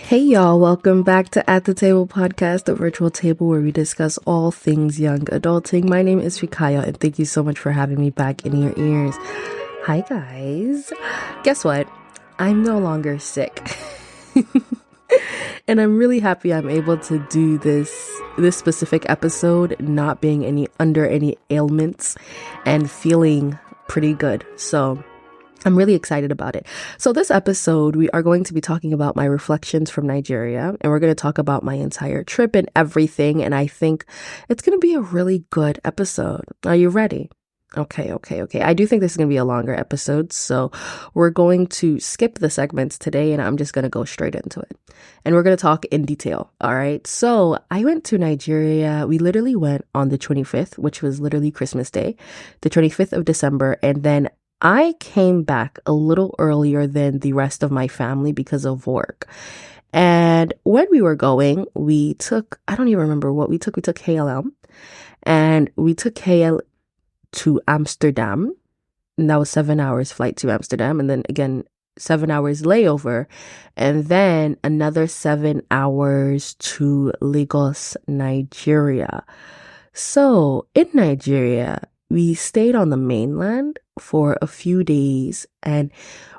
Hey y'all, welcome back to At the Table Podcast, the virtual table where we discuss all things young adulting. My name is Fikayo and thank you so much for having me back in your ears. Hi guys. Guess what? I'm no longer sick. And I'm really happy I'm able to do this specific episode not being under any ailments and feeling pretty good. So I'm really excited about it. So this episode, we are going to be talking about my reflections from Nigeria, and we're going to talk about my entire trip and everything. And I think it's going to be a really good episode. Are you ready? Okay. I do think this is going to be a longer episode, so we're going to skip the segments today, and I'm just going to go straight into it. And we're going to talk in detail. All right. So I went to Nigeria. We literally went on the 25th, which was literally Christmas Day, the 25th of December. And then I came back a little earlier than the rest of my family because of work. And when we were going, I don't even remember what we took. We took KLM, and we took KL to Amsterdam. And that was 7 hours flight to Amsterdam. And then again, 7 hours layover. And then another 7 hours to Lagos, Nigeria. So in Nigeria, we stayed on the mainland for a few days, and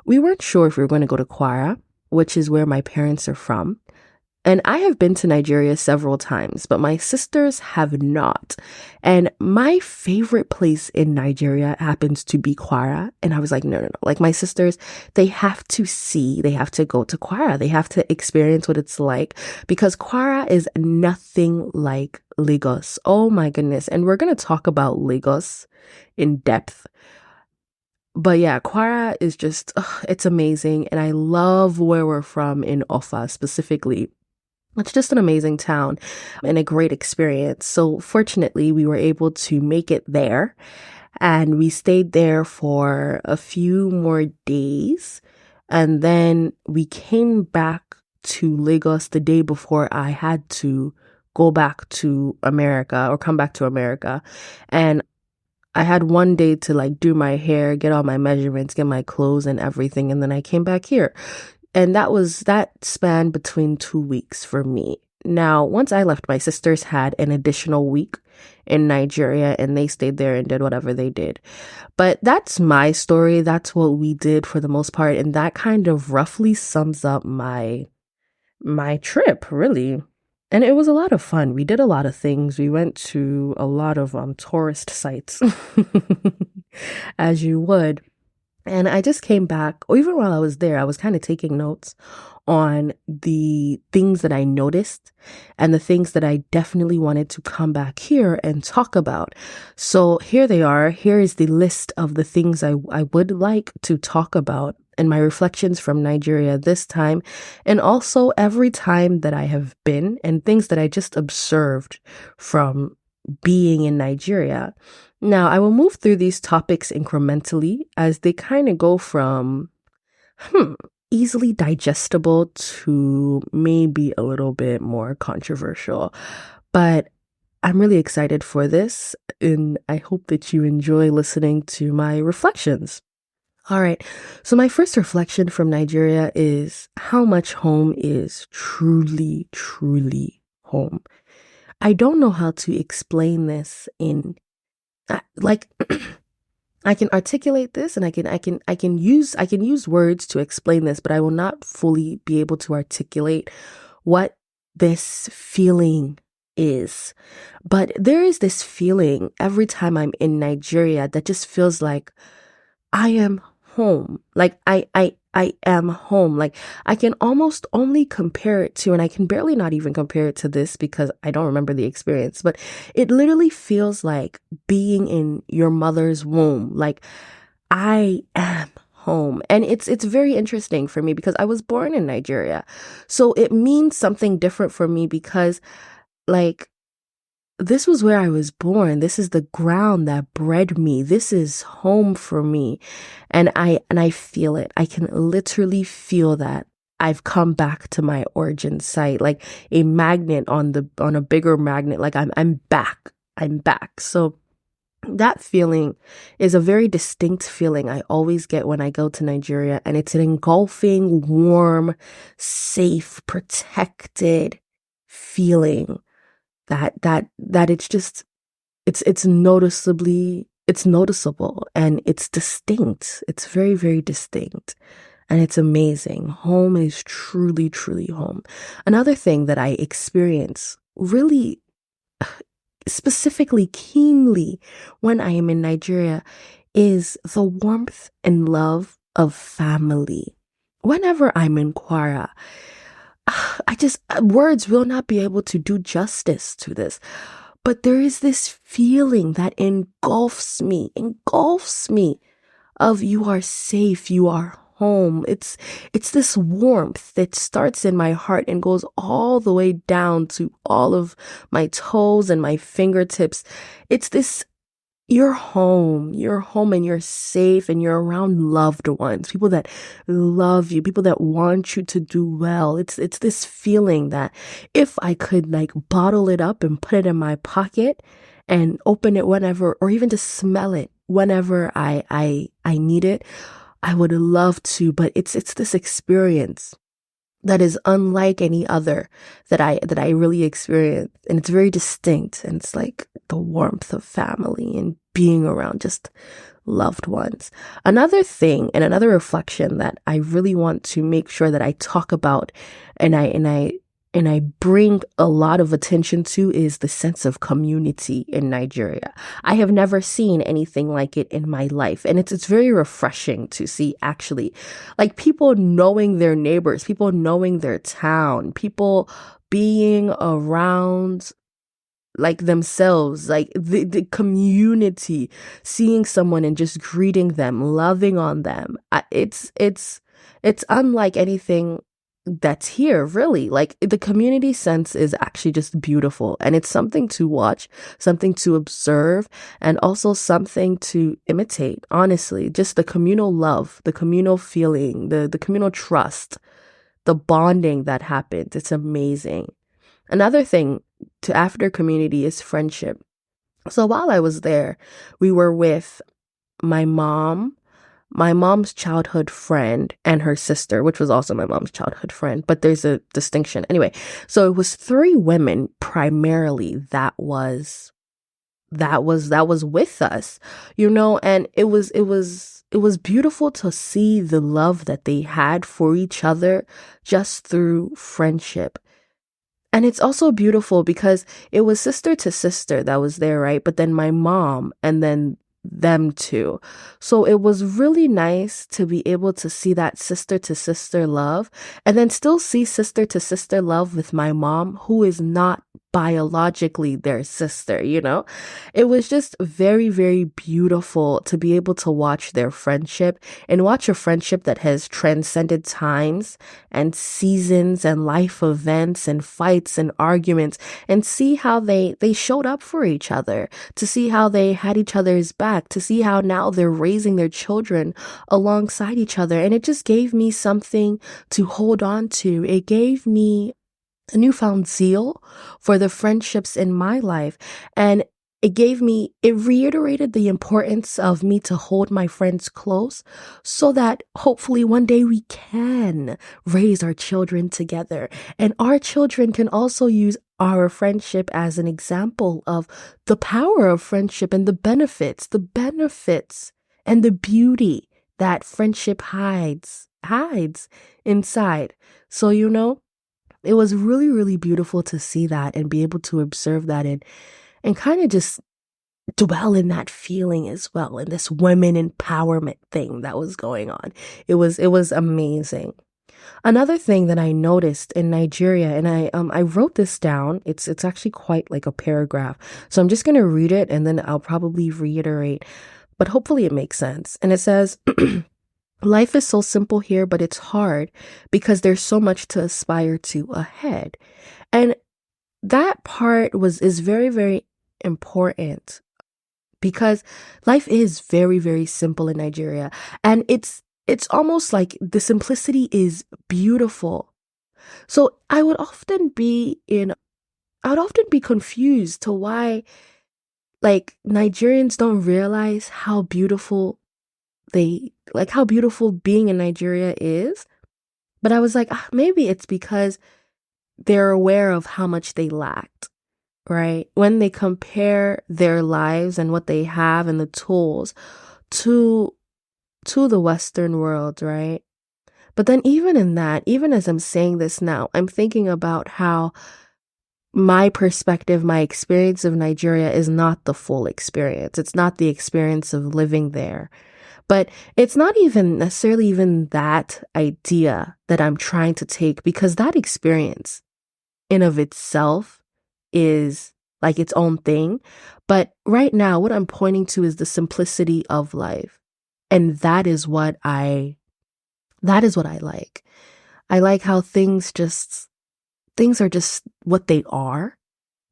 we weren't sure if we were going to go to Kwara, which is where my parents are from. And I have been to Nigeria several times, but my sisters have not. And my favorite place in Nigeria happens to be Kwara. And I was like, no. Like my sisters, they have to go to Kwara. They have to experience what it's like, because Kwara is nothing like Lagos. Oh my goodness. And we're going to talk about Lagos in depth. But yeah, Kwara is just, it's amazing. And I love where we're from in Offa specifically. It's just an amazing town and a great experience. So fortunately, we were able to make it there, and we stayed there for a few more days. And then we came back to Lagos the day before I had to go back to America or come back to America. And I had one day to do my hair, get all my measurements, get my clothes and everything. And then I came back here. And that spanned between 2 weeks for me. Now, once I left, my sisters had an additional week in Nigeria, and they stayed there and did whatever they did. But that's my story. That's what we did for the most part. And that kind of roughly sums up my trip, really. And it was a lot of fun. We did a lot of things. We went to a lot of tourist sites, as you would. And I just came back, or even while I was there, I was kind of taking notes on the things that I noticed and the things that I definitely wanted to come back here and talk about. So here they are. Here is the list of the things I would like to talk about and my reflections from Nigeria this time, and also every time that I have been, and things that I just observed from being in Nigeria. Now, I will move through these topics incrementally as they kind of go from easily digestible to maybe a little bit more controversial. But I'm really excited for this, and I hope that you enjoy listening to my reflections. All right, so my first reflection from Nigeria is how much home is truly, truly home. I don't know how to explain this in I can articulate this, and I can use words to explain this, but I will not fully be able to articulate what this feeling is. But there is this feeling every time I'm in Nigeria that just feels like I am home. Like I am home. Like I can almost only compare it to, and I can barely not even compare it to this because I don't remember the experience, but it literally feels like being in your mother's womb. Like I am home. And it's very interesting for me because I was born in Nigeria. So it means something different for me because this was where I was born. This is the ground that bred me. This is home for me. And I feel it. I can literally feel that I've come back to my origin site, like a magnet on a bigger magnet. Like I'm back. So That feeling is a very distinct feeling I always get when I go to Nigeria, and it's an engulfing, warm, safe, protected feeling that it's noticeably it's noticeable and it's distinct. It's very, very distinct. And it's amazing. Home is truly, truly home. Another thing that I experience really specifically keenly when I am in Nigeria is the warmth and love of family. Whenever I'm in Kwara, words will not be able to do justice to this. But there is this feeling that engulfs me of you are safe, you are home. It's this warmth that starts in my heart and goes all the way down to all of my toes and my fingertips. It's this you're home and you're safe and you're around loved ones, people that love you, people that want you to do well. It's this feeling that if I could like bottle it up and put it in my pocket and open it whenever, or even just smell it whenever I need it, I would love to. But it's this experience that is unlike any other that I really experience, and it's very distinct, and it's like the warmth of family and being around just loved ones. Another thing and another reflection that I really want to make sure that I talk about and I bring a lot of attention to is the sense of community in Nigeria. I have never seen anything like it in my life. And it's very refreshing to see actually, like people knowing their neighbors, people knowing their town, people being around like themselves, like the community, seeing someone and just greeting them, loving on them. It's unlike anything that's here, really. Like the community sense is actually just beautiful, and it's something to watch, something to observe, and also something to imitate. Honestly, just the communal love, the communal feeling, the communal trust, the bonding that happens. It's amazing. Another thing to after community is friendship. So while I was there, we were with my mom, my mom's childhood friend, and her sister, which was also my mom's childhood friend, but there's a distinction. Anyway, so it was three women primarily that was with us, and it was beautiful to see the love that they had for each other just through friendship. And it's also beautiful because it was sister to sister that was there, right? But then my mom and then them too. So it was really nice to be able to see that sister to sister love and then still see sister to sister love with my mom, who is not biologically their sister. It was just very, very beautiful to be able to watch their friendship and watch a friendship that has transcended times and seasons and life events and fights and arguments, and see how they showed up for each other, to see how they had each other's back, to see how now they're raising their children alongside each other. And it just gave me something to hold on to. It gave me a newfound zeal for the friendships in my life. And it reiterated the importance of me to hold my friends close so that hopefully one day we can raise our children together. And our children can also use our friendship as an example of the power of friendship and the benefits and the beauty that friendship hides inside. So, it was really, really beautiful to see that and be able to observe that and kind of just dwell in that feeling as well, and this women empowerment thing that was going on. It was amazing. Another thing that I noticed in Nigeria, and I wrote this down. It's actually quite like a paragraph. So I'm just gonna read it and then I'll probably reiterate, but hopefully it makes sense. And it says life is so simple here, but it's hard because there's so much to aspire to ahead. And that part is very, very important because life is very, very simple in Nigeria. And it's almost like the simplicity is beautiful. So I would often be confused to why like Nigerians don't realize how beautiful being in Nigeria is. But I was like, maybe it's because they're aware of how much they lacked, right? When they compare their lives and what they have and the tools to the Western world, right? But then even in that, even as I'm saying this now, I'm thinking about how my perspective, my experience of Nigeria is not the full experience. It's not the experience of living there. But it's not even necessarily even that idea that I'm trying to take, because that experience in of itself is like its own thing. But right now, what I'm pointing to is the simplicity of life. And that is what I like. I like how things are just what they are,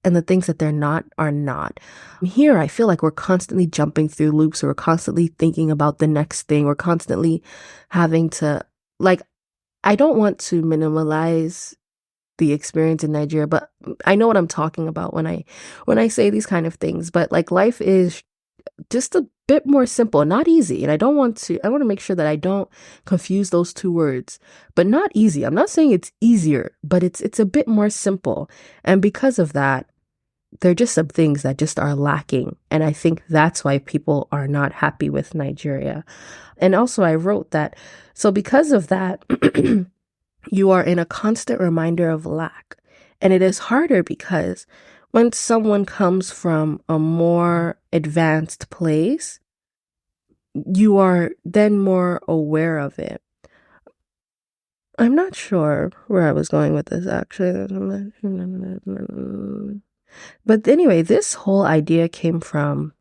and the things that they're not are not. Here, I feel like we're constantly jumping through loops, or we're constantly thinking about the next thing. We're constantly having to, like, I don't want to minimalize the experience in Nigeria, but I know what I'm talking about when I say these kind of things. But like, life is just a bit more simple, not easy. And I want to make sure that I don't confuse those two words, but not easy. I'm not saying it's easier, but it's a bit more simple. And because of that, there are just some things that just are lacking. And I think that's why people are not happy with Nigeria. And also I wrote that, so because of that, you are in a constant reminder of lack. And it is harder because when someone comes from a more advanced place, you are then more aware of it. I'm not sure where I was going with this, actually. But anyway, this whole idea came from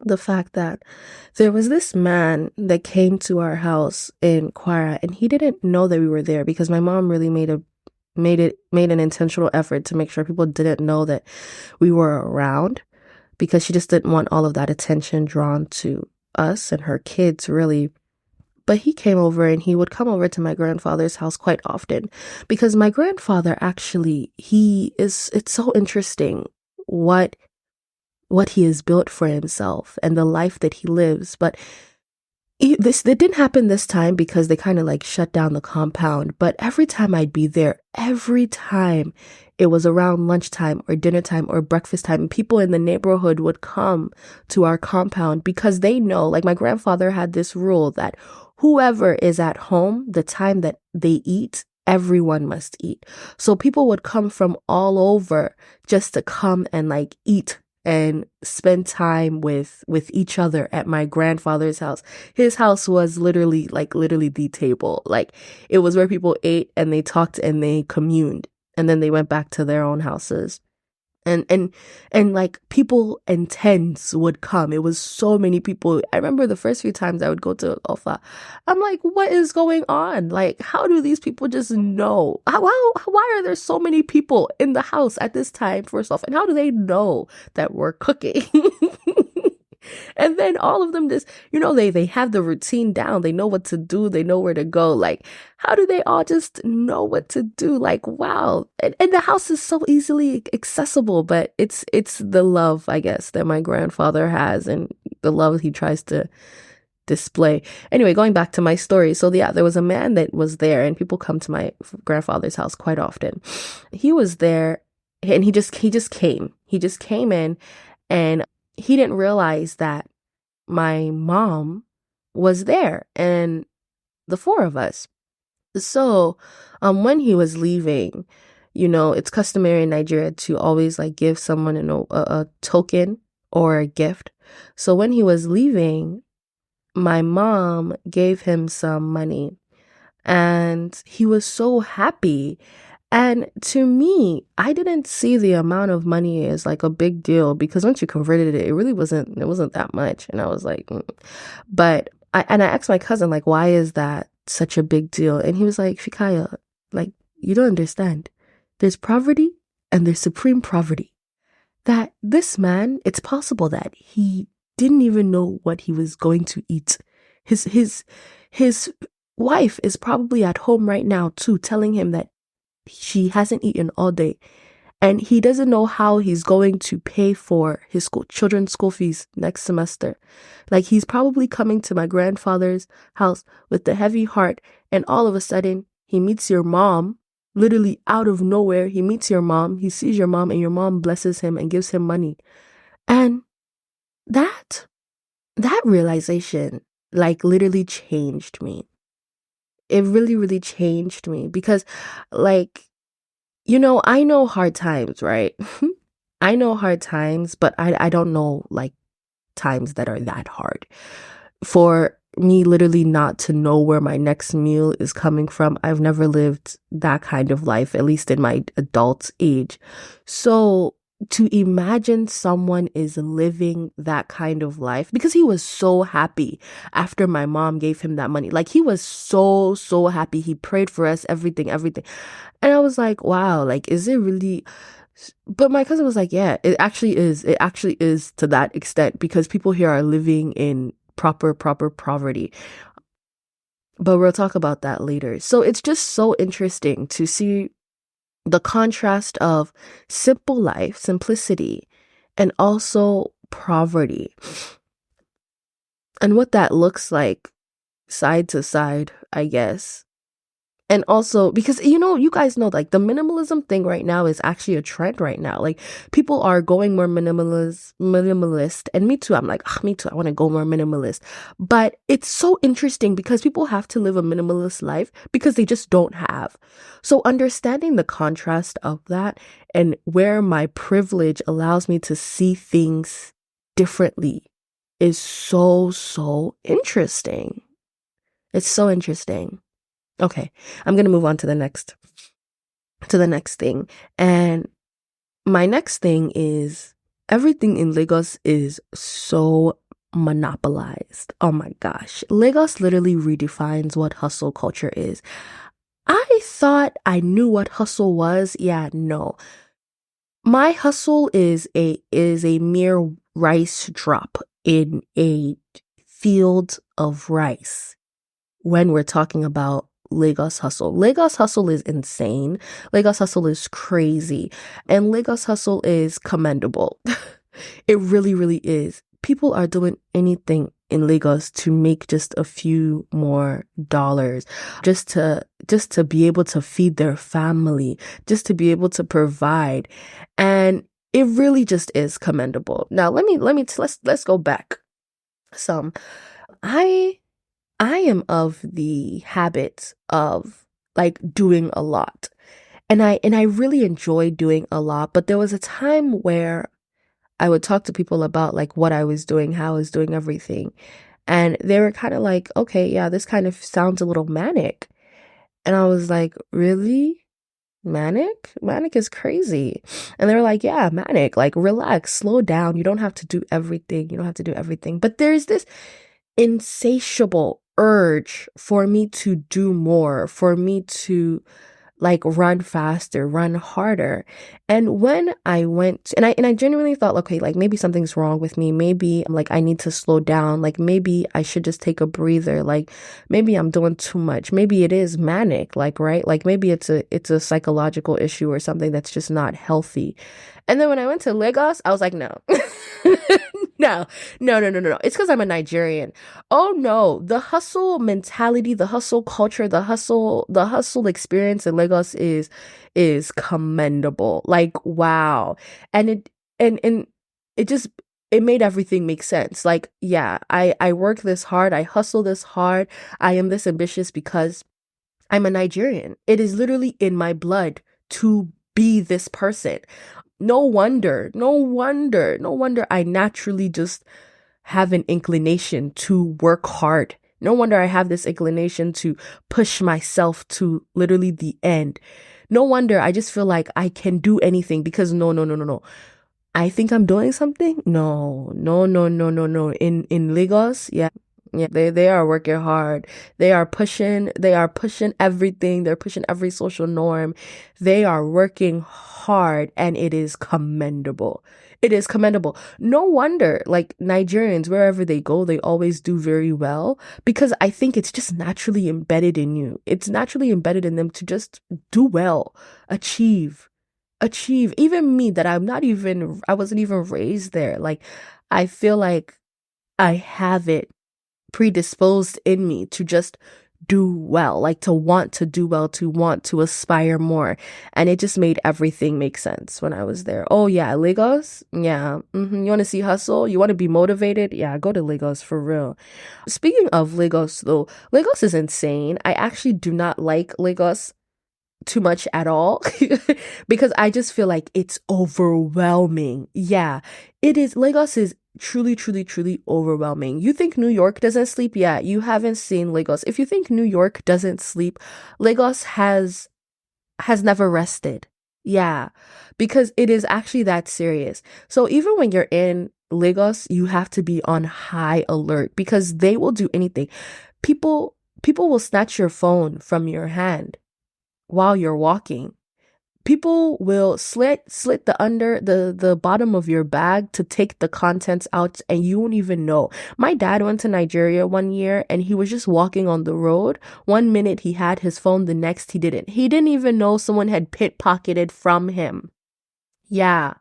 the fact that there was this man that came to our house in Kwara, and he didn't know that we were there, because my mom really made an intentional effort to make sure people didn't know that we were around, because she just didn't want all of that attention drawn to us and her kids, really. But he came over, and he would come over to my grandfather's house quite often, because my grandfather actually, it's so interesting what he has built for himself and the life that he lives. But it didn't happen this time because they kind of like shut down the compound. But every time I'd be there, every time it was around lunchtime or dinner time or breakfast time, people in the neighborhood would come to our compound, because they know, like, my grandfather had this rule that whoever is at home, the time that they eat, everyone must eat. So people would come from all over just to come and like eat and spend time with each other at my grandfather's house. His house was literally the table. Like, it was where people ate and they talked and they communed, and then they went back to their own houses. And like, people in tens would come. It was so many people. I remember the first few times I would go to Ofa, I'm like, what is going on? Like, how do these people just know? Why are there so many people in the house at this time, first off? And how do they know that we're cooking? And then all of them just, they have the routine down. They know what to do. They know where to go. Like, how do they all just know what to do? Like, wow. And the house is so easily accessible, but it's the love, I guess, that my grandfather has, and the love he tries to display. Anyway, going back to my story. So yeah, there was a man that was there, and people come to my grandfather's house quite often. He was there, and he just came. He just came in, and he didn't realize that my mom was there, and the four of us. So, when he was leaving, it's customary in Nigeria to always like give someone a token or a gift. So when he was leaving, my mom gave him some money, and he was so happy. And to me, I didn't see the amount of money as like a big deal, because once you converted it, it wasn't that much. And I was like, But I asked my cousin, like, why is that such a big deal? And he was like, Fikayo, like, you don't understand. There's poverty and there's supreme poverty. That this man, it's possible that he didn't even know what he was going to eat. His wife is probably at home right now too, telling him that she hasn't eaten all day, and he doesn't know how he's going to pay for his children's school fees next semester. Like, he's probably coming to my grandfather's house with the heavy heart, and all of a sudden he meets your mom, literally out of nowhere. He meets your mom, he sees your mom, and your mom blesses him and gives him money. And that realization, like, literally changed me. It really, really changed me because, like, I know hard times, right? I know hard times, but I don't know, like, times that are that hard. For me literally not to know where my next meal is coming from, I've never lived that kind of life, at least in my adult age. So to imagine someone is living that kind of life, because he was so happy after my mom gave him that money. Like, he was so, so happy. He prayed for us, everything, everything. And I was like, wow, like, is it really? But my cousin was like, yeah, it actually is. It actually is to that extent, because people here are living in proper poverty. But we'll talk about that later. So it's just so interesting to see the contrast of simple life, simplicity, and also poverty, and what that looks like side to side, I guess. And also, because, you guys know, like, the minimalism thing right now is actually a trend right now. Like, people are going more minimalist. And me too. I'm like, me too. I want to go more minimalist. But it's so interesting because people have to live a minimalist life because they just don't have. So understanding the contrast of that and where my privilege allows me to see things differently is so, so interesting. It's so interesting. Okay, I'm going to move on to the next thing. And my next thing is, everything in Lagos is so monopolized. Oh my gosh. Lagos literally redefines what hustle culture is. I thought I knew what hustle was. Yeah, no. My hustle is a mere rice drop in a field of rice when we're talking about Lagos hustle. Lagos hustle is insane. Lagos hustle is crazy. And Lagos hustle is commendable. It really, really is. People are doing anything in Lagos to make just a few more dollars, just to be able to feed their family, just to be able to provide. And it really just is commendable. Now, let's go back some. I am of the habit of, like, doing a lot. And I really enjoy doing a lot, but there was a time where I would talk to people about, like, what I was doing, how I was doing everything. And they were kind of like, okay, yeah, this kind of sounds a little manic. And I was like, really? Manic? Manic is crazy. And they were like, yeah, manic, like, relax, slow down. You don't have to do everything. You don't have to do everything. But there's this insatiable urge for me to do more, for me to, like, run faster, run harder. And when I went, and I genuinely thought, okay, like, maybe something's wrong with me. Maybe, like, I need to slow down. Like, maybe I should just take a breather. Like, maybe I'm doing too much. Maybe it is manic, like, right? Like, maybe it's a psychological issue or something that's just not healthy. And then when I went to Lagos, I was like, no. No. It's because I'm a Nigerian. Oh no, the hustle mentality, the hustle culture, the hustle experience in Lagos is commendable. Like, wow. And it made everything make sense. Like, yeah, I work this hard, I hustle this hard, I am this ambitious because I'm a Nigerian. It is literally in my blood to be this person. No wonder I naturally just have an inclination to work hard. No wonder I have this inclination to push myself to literally the end. No wonder I just feel like I can do anything because no. I think I'm doing something? No. In Lagos, yeah. Yeah, they are working hard. They are pushing everything. They're pushing every social norm. They are working hard, and it is commendable. It is commendable. No wonder, like, Nigerians, wherever they go, they always do very well, because I think it's just naturally embedded in you. It's naturally embedded in them to just do well, achieve achieve. Even me, that I wasn't even raised there. Like, I feel like I have it predisposed in me to just do well, like to want to do well, to want to aspire more. And it just made everything make sense when I was there. Oh yeah, Lagos? Yeah. You want to see hustle? You want to be motivated? Yeah, go to Lagos for real. Speaking of Lagos though, Lagos is insane. I actually do not like Lagos too much at all because I just feel like it's overwhelming. Yeah, it is. Lagos is truly, truly, truly overwhelming. You think New York doesn't sleep? Yeah, you haven't seen Lagos. If you think New York doesn't sleep, Lagos has never rested. Yeah, because it is actually that serious. So even when you're in Lagos, you have to be on high alert because they will do anything. People will snatch your phone from your hand while you're walking. People will slit the bottom of your bag to take the contents out and you won't even know. My dad went to Nigeria one year and he was just walking on the road. One minute he had his phone, the next he didn't. He didn't even know someone had pickpocketed from him. Yeah.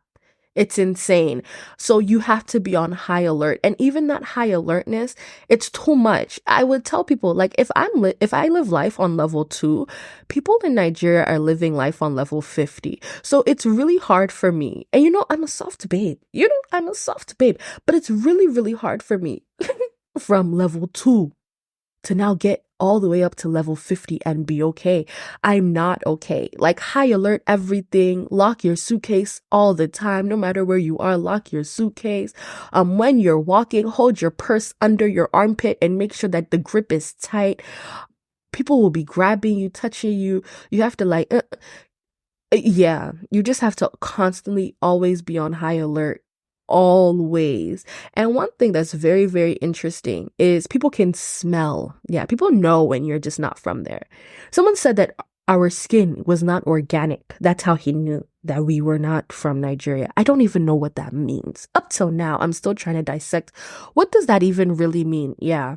It's insane. So you have to be on high alert. And even that high alertness, it's too much. I would tell people, like, if I live life on level 2, people in Nigeria are living life on level 50. So it's really hard for me. And I'm a soft babe. I'm a soft babe. But it's really, really hard for me from level 2 to now get all the way up to level 50 and be okay. I'm not okay. Like, high alert everything. Lock your suitcase all the time. No matter where you are, lock your suitcase. When you're walking, hold your purse under your armpit and make sure that the grip is tight. People will be grabbing you, touching you. You have to yeah, you just have to constantly always be on high alert. Always. And one thing that's very, very interesting is people can smell. Yeah, people know when you're just not from there. Someone said that our skin was not organic. That's how he knew that we were not from Nigeria. I don't even know what that means. Up till now, I'm still trying to dissect. What does that even really mean? Yeah.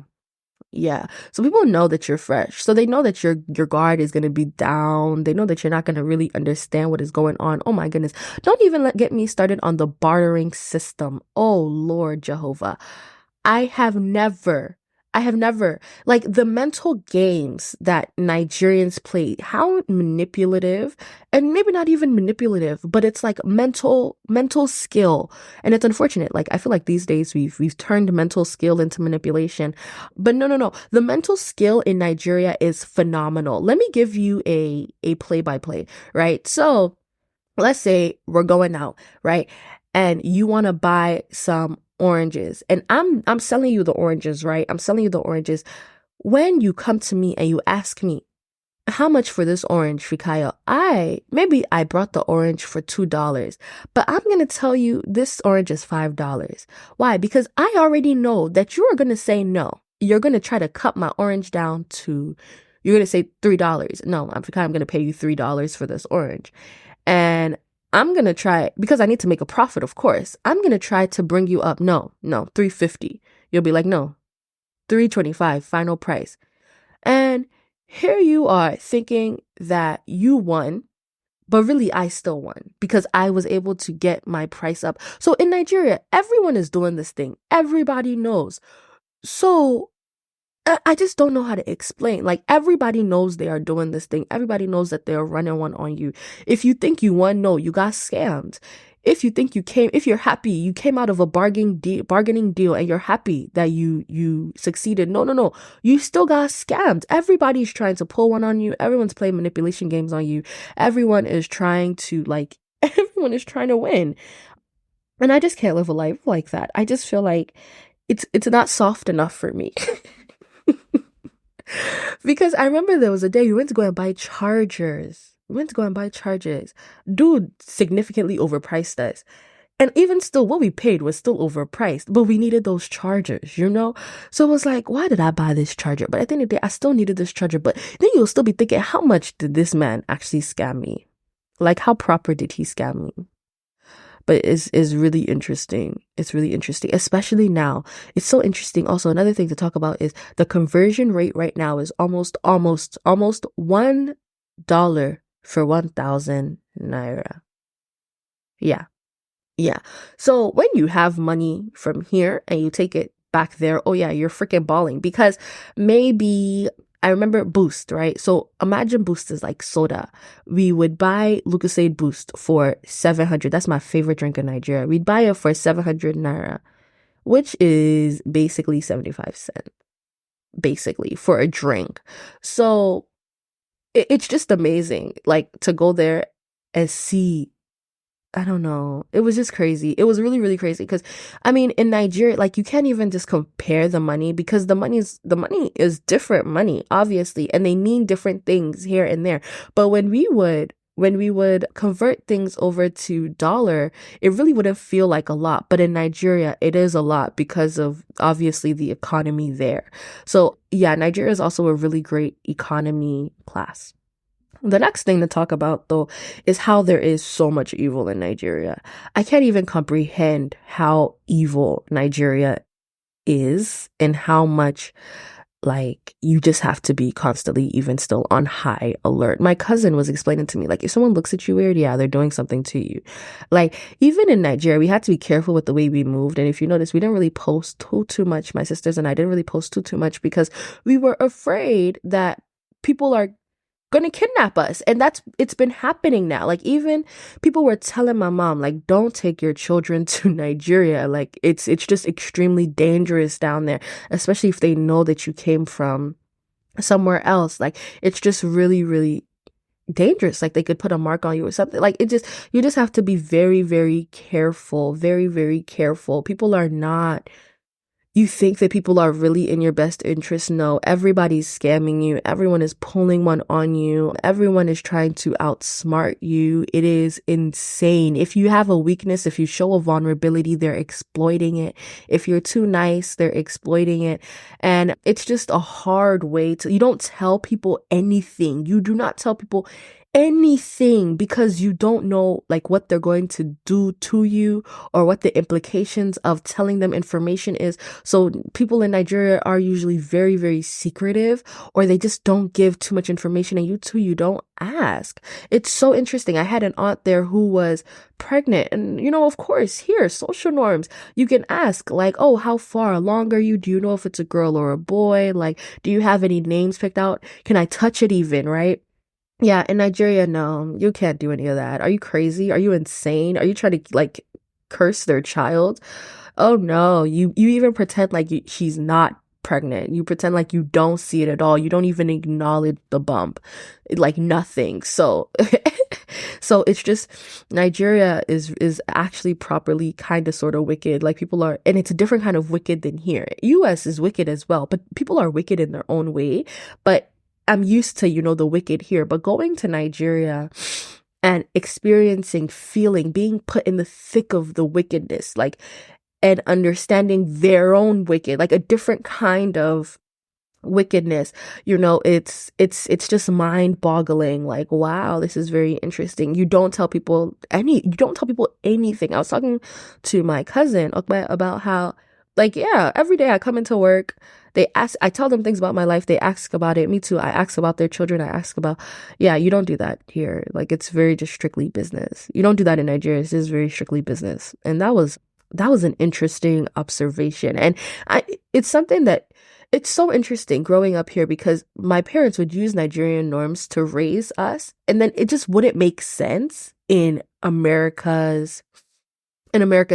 Yeah. So people know that you're fresh. So they know that your guard is going to be down. They know that you're not going to really understand what is going on. Oh my goodness. Don't even get me started on the bartering system. Oh Lord Jehovah. I have never, like, the mental games that Nigerians play, how manipulative, and maybe not even manipulative, but it's like mental skill. And it's unfortunate. Like, I feel like these days we've turned mental skill into manipulation. But no. The mental skill in Nigeria is phenomenal. Let me give you a play by play, right? So let's say we're going out, right? And you want to buy some oranges, and I'm selling you the oranges, right? I'm selling you the oranges. When you come to me and you ask me, how much for this orange, Fikayo? Maybe I brought the orange for $2, but I'm going to tell you this orange is $5. Why? Because I already know that you are going to say no. You're going to try to cut my orange down to, you're going to say $3. No, I'm going to pay you $3 for this orange. And I'm going to try, because I need to make a profit, of course. I'm going to try to bring you up. No, $3.50. You'll be like, no, $3.25, final price. And here you are thinking that you won, but really I still won because I was able to get my price up. So in Nigeria, everyone is doing this thing. Everybody knows. So I just don't know how to explain. Like, everybody knows they are doing this thing. Everybody knows that they're running one on you. If you think you won, no, you got scammed. If you think if you're happy, you came out of a bargaining deal and you're happy that you succeeded. No. You still got scammed. Everybody's trying to pull one on you. Everyone's playing manipulation games on you. Everyone is trying to win. And I just can't live a life like that. I just feel like it's not soft enough for me. Because I remember there was a day we went to go and buy chargers. Dude significantly overpriced us. And even still, what we paid was still overpriced, but we needed those chargers, you know? So it was like, why did I buy this charger? But at the end of the day, I still needed this charger. But then you'll still be thinking, how much did this man actually scam me? Like, how proper did he scam me? But it's really interesting. It's really interesting, especially now. It's so interesting. Also, another thing to talk about is the conversion rate right now is almost $1 for 1,000 naira. Yeah. Yeah. So when you have money from here and you take it back there, oh yeah, you're freaking balling because maybe I remember Boost, right? So imagine Boost is like soda. We would buy Lucasade Boost for 700. That's my favorite drink in Nigeria. We'd buy it for 700 naira, which is basically 75 cents, basically for a drink. So it's just amazing, like to go there and see. I don't know. It was just crazy. It was really, really crazy because I mean, in Nigeria, like you can't even just compare the money because the money is different money, obviously, and they mean different things here and there. But when we would convert things over to dollar, it really wouldn't feel like a lot. But in Nigeria, it is a lot because of obviously the economy there. So yeah, Nigeria is also a really great economy class. The next thing to talk about, though, is how there is so much evil in Nigeria. I can't even comprehend how evil Nigeria is and how much, like, you just have to be constantly, even still, on high alert. My cousin was explaining to me, like, if someone looks at you weird, yeah, they're doing something to you. Like, even in Nigeria, we had to be careful with the way we moved. And if you notice, we didn't really post too much. My sisters and I didn't really post too much because we were afraid that people are gonna kidnap us, and it's been happening now. Like, even people were telling my mom, like, don't take your children to Nigeria. Like, it's just extremely dangerous down there, especially if they know that you came from somewhere else. Like, it's just really, really dangerous. Like, they could put a mark on you or something. Like, you just have to be very, very careful, very, very careful. People are not You think that people are really in your best interest? No, everybody's scamming you. Everyone is pulling one on you. Everyone is trying to outsmart you. It is insane. If you have a weakness, if you show a vulnerability, they're exploiting it. If you're too nice, they're exploiting it. And it's just a hard way you don't tell people anything. You do not tell people anything because you don't know like what they're going to do to you or what the implications of telling them information is. So people in Nigeria are usually very, very secretive, or they just don't give too much information, and you don't ask. It's so interesting. I had an aunt there who was pregnant, and of course, here, social norms, you can ask like, oh, how far along are you? Do you know if it's a girl or a boy? Like, do you have any names picked out? Can I touch it even, right? Yeah, in Nigeria, no, you can't do any of that. Are you crazy? Are you insane? Are you trying to like curse their child? Oh no, you even pretend like she's not pregnant. You pretend like you don't see it at all. You don't even acknowledge the bump. Like nothing. So so it's just Nigeria is actually properly kind of sort of wicked. Like people are, and it's a different kind of wicked than here. US is wicked as well, but people are wicked in their own way. But I'm used to, the wicked here, but going to Nigeria and experiencing, feeling, being put in the thick of the wickedness, like, and understanding their own wicked, like a different kind of wickedness, it's just mind boggling. Like, wow, this is very interesting. You don't tell people anything. I was talking to my cousin about how, like, yeah, every day I come into work, I tell them things about my life, they ask about it. Me too. I ask about their children. I ask about, yeah, you don't do that here. Like, it's very just strictly business. You don't do that in Nigeria. It is very strictly business. And that was an interesting observation. And it's something that it's so interesting growing up here because my parents would use Nigerian norms to raise us, and then it just wouldn't make sense in America's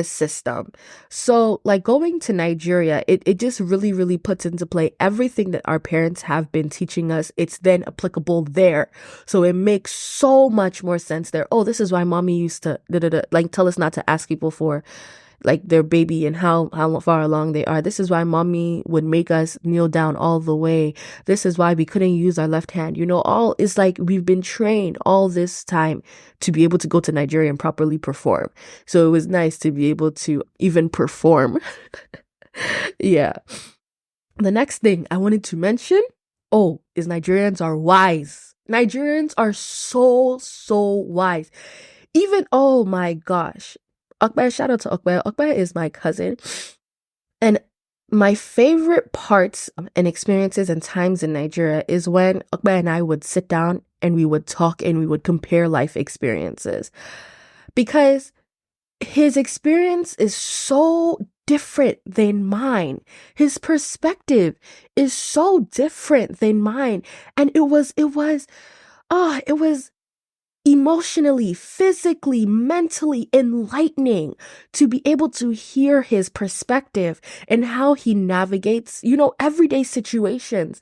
system. So like going to Nigeria, it just really, really puts into play everything that our parents have been teaching us. It's then applicable there. So it makes so much more sense there. Oh, this is why mommy used to like tell us not to ask people for like their baby and how far along they are. This is why mommy would make us kneel down all the way. This is why we couldn't use our left hand. All is like we've been trained all this time to be able to go to Nigeria and properly perform. So it was nice to be able to even perform. Yeah. The next thing I wanted to mention, is Nigerians are wise. Nigerians are so, so wise. Even, oh my gosh. Okbe, shout out to Okbe. Okbe is my cousin. And my favorite parts and experiences and times in Nigeria is when Okbe and I would sit down and we would talk and we would compare life experiences. Because his experience is so different than mine. His perspective is so different than mine. And it was emotionally, physically, mentally enlightening to be able to hear his perspective and how he navigates, everyday situations,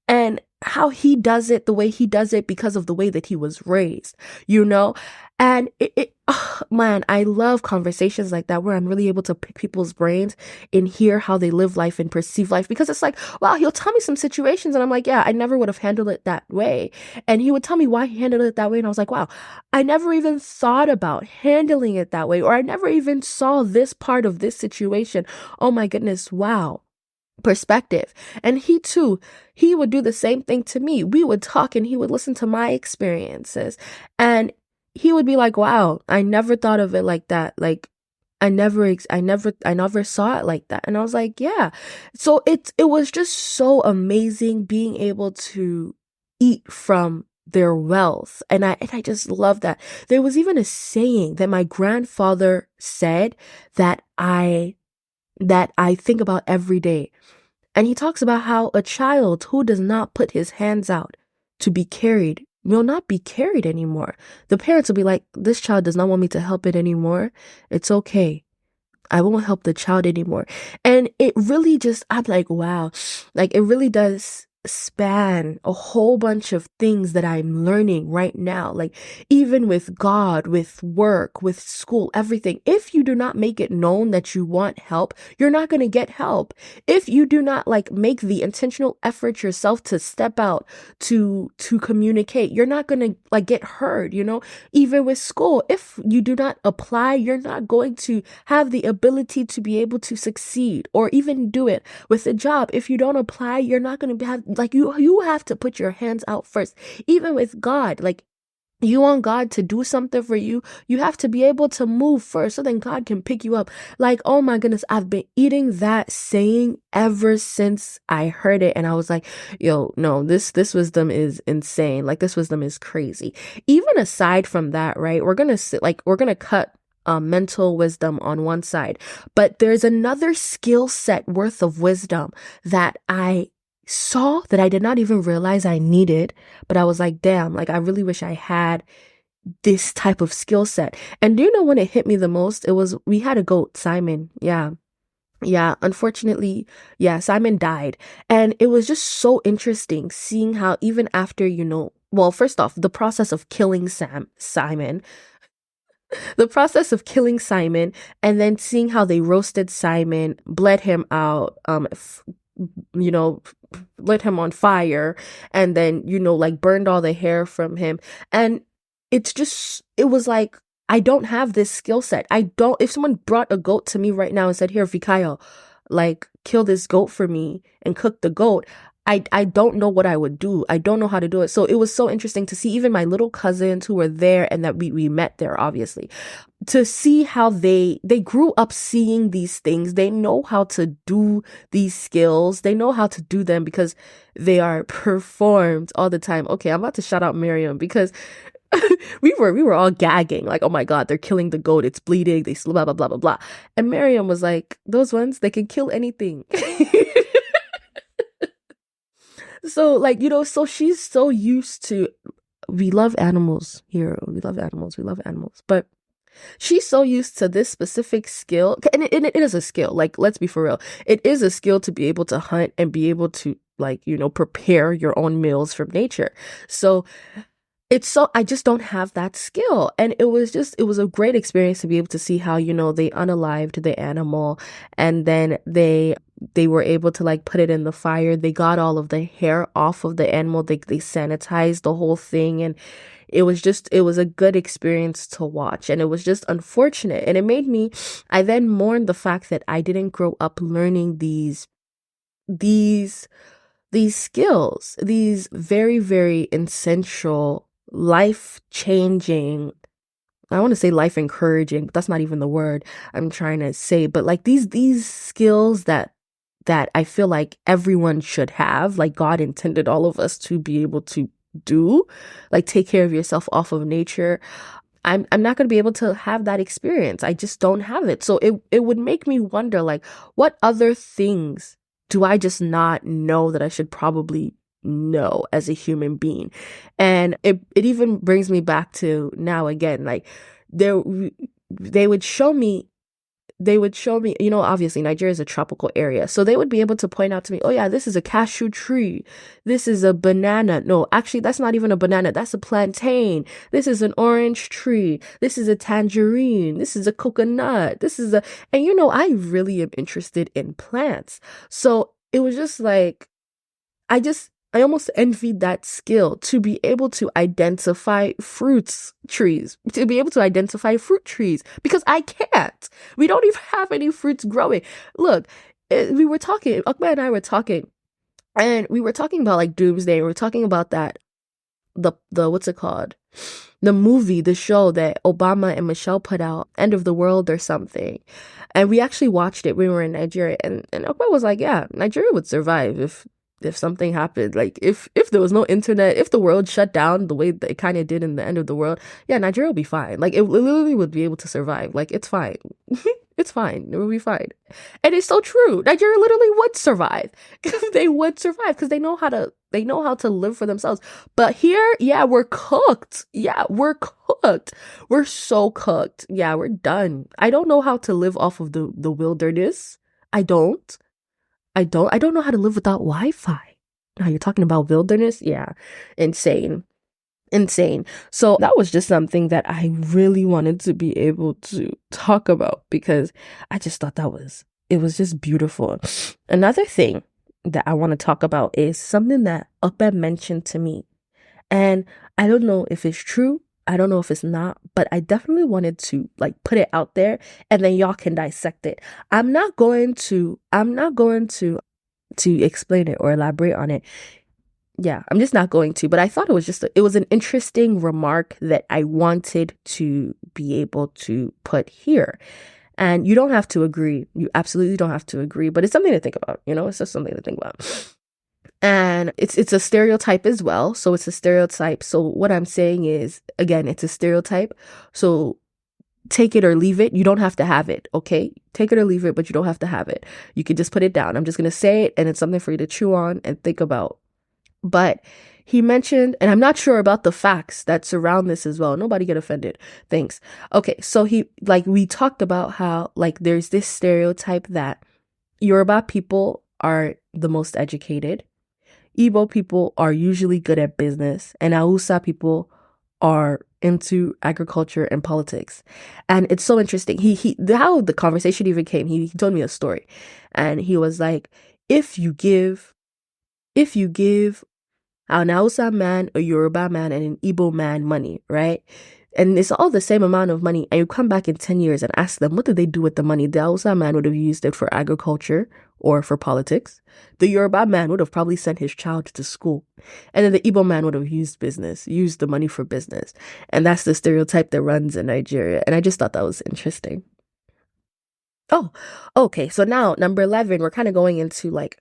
and how he does it the way he does it because of the way that he was raised, you know? And oh, man, I love conversations like that where I'm really able to pick people's brains and hear how they live life and perceive life, because it's like, wow, he'll tell me some situations and I'm like, yeah, I never would have handled it that way. And he would tell me why he handled it that way. And I was like, wow, I never even thought about handling it that way, or I never even saw this part of this situation. Oh my goodness, wow. Perspective. And he too, he would do the same thing to me. We would talk and he would listen to my experiences, and he would be like, wow, I never thought of it like that. Like, I never saw it like that. And I was like, yeah. So it was just so amazing being able to eat from their wealth. And I just love that. There was even a saying that my grandfather said that I think about every day. And he talks about how a child who does not put his hands out to be carried will not be carried anymore. The parents will be like, this child does not want me to help it anymore. It's okay. I won't help the child anymore. And it really just, I'm like, wow, like it really does span a whole bunch of things that I'm learning right now. Like even with God, with work, with school, everything. If you do not make it known that you want help, you're not going to get help. If you do not like make the intentional effort yourself to step out, to communicate, you're not going to like get heard, even with school. If you do not apply, you're not going to have the ability to be able to succeed or even do it with a job. If you don't apply, you're not going to have like you have to put your hands out first. Even with God, like you want God to do something for you, you have to be able to move first so then God can pick you up. Like, oh my goodness, I've been eating that saying ever since I heard it. And I was like, yo, no, this wisdom is insane. Like this wisdom is crazy. Even aside from that, right? We're going to cut mental wisdom on one side, but there's another skill set worth of wisdom that I saw that I did not even realize I needed, but I was like, damn, like I really wish I had this type of skill set. And do you know when it hit me the most? We had a goat, Simon. Yeah. Yeah, unfortunately, yeah, Simon died. And it was just so interesting seeing how even after, well, first off, the process of killing Simon, and then seeing how they roasted Simon, bled him out, you know, lit him on fire, and then, like burned all the hair from him. And it was like, I don't have this skill set. If someone brought a goat to me right now and said, here, Fikayo, like kill this goat for me and cook the goat, I don't know what I would do. I don't know how to do it. So it was so interesting to see even my little cousins who were there and that we met there, obviously, to see how they grew up seeing these things. They know how to do these skills. They know how to do them because they are performed all the time. Okay, I'm about to shout out Miriam because we were all gagging like, oh my God, they're killing the goat. It's bleeding. They blah, blah, blah, blah, blah. And Miriam was like, those ones, they can kill anything. So like, so she's so used to, we love animals here. We love animals. But she's so used to this specific skill. And it is a skill. Like, let's be for real. It is a skill to be able to hunt and be able to like, prepare your own meals from nature. So I just don't have that skill. And it was a great experience to be able to see how, they unalived the animal, and then they were able to like put it in the fire. They got all of the hair off of the animal. They sanitized the whole thing. And it was a good experience to watch. And it was just unfortunate. And I then mourned the fact that I didn't grow up learning these skills, these very, very essential, life-changing, I want to say life encouraging, but that's not even the word I'm trying to say, but like these skills that I feel like everyone should have, like God intended all of us to be able to do, like take care of yourself off of nature. I'm not going to be able to have that experience. I just don't have it. So it would make me wonder, like, what other things do I just not know that I should probably know as a human being? And it even brings me back to now again, like there they would show me obviously Nigeria is a tropical area. So they would be able to point out to me, oh yeah, this is a cashew tree. This is a banana. No, actually, that's not even a banana. That's a plantain. This is an orange tree. This is a tangerine. This is a coconut. And I really am interested in plants. So it was just like, I almost envied that skill to be able to identify to be able to identify fruit trees, because I can't. We don't even have any fruits growing. Look, we were talking, Akbar and I were talking, and we were talking about like doomsday. We were talking about that, the what's it called? The movie, the show that Obama and Michelle put out, End of the World or something. And we actually watched it when we were in Nigeria. And Akbar was like, yeah, Nigeria would survive if something happened, like if there was no internet, if the world shut down the way that it kind of did in the End of the World, yeah, Nigeria will be fine. Like it literally would be able to survive. Like it's fine. It's fine. It will be fine. And it's so true. Nigeria literally would survive. They would survive because they know how to live for themselves. But here, yeah, we're cooked. Yeah, we're cooked. We're so cooked. Yeah, we're done. I don't know how to live off of the wilderness. I don't. I don't know how to live without Wi-Fi. Now you're talking about wilderness? Yeah. Insane. Insane. So that was just something that I really wanted to be able to talk about, because I just thought it was just beautiful. Another thing that I want to talk about is something that Upe mentioned to me. And I don't know if it's true. I don't know if it's not, but I definitely wanted to like put it out there, and then y'all can dissect it. I'm not going to explain it or elaborate on it. Yeah, I'm just not going to, but I thought it was an interesting remark that I wanted to be able to put here. And you don't have to agree. You absolutely don't have to agree, but it's something to think about, it's just something to think about. And it's a stereotype as well. So it's a stereotype. So what I'm saying is, again, it's a stereotype. So take it or leave it. You don't have to have it, okay? Take it or leave it, but you don't have to have it. You can just put it down. I'm just going to say it, and it's something for you to chew on and think about. But he mentioned, and I'm not sure about the facts that surround this as well. Nobody get offended. Thanks. Okay, so we talked about how, like, there's this stereotype that Yoruba people are the most educated. Igbo people are usually good at business, and Hausa people are into agriculture and politics. And it's so interesting. How the conversation even came, he told me a story, and he was like, if you give an Hausa man, a Yoruba man, and an Igbo man money, right? And it's all the same amount of money, and you come back in 10 years and ask them, what did they do with the money? The Hausa man would have used it for agriculture or for politics. The Yoruba man would have probably sent his child to school. And then the Igbo man would have used the money for business. And that's the stereotype that runs in Nigeria. And I just thought that was interesting. Oh, okay. So now, number 11, we're kind of going into like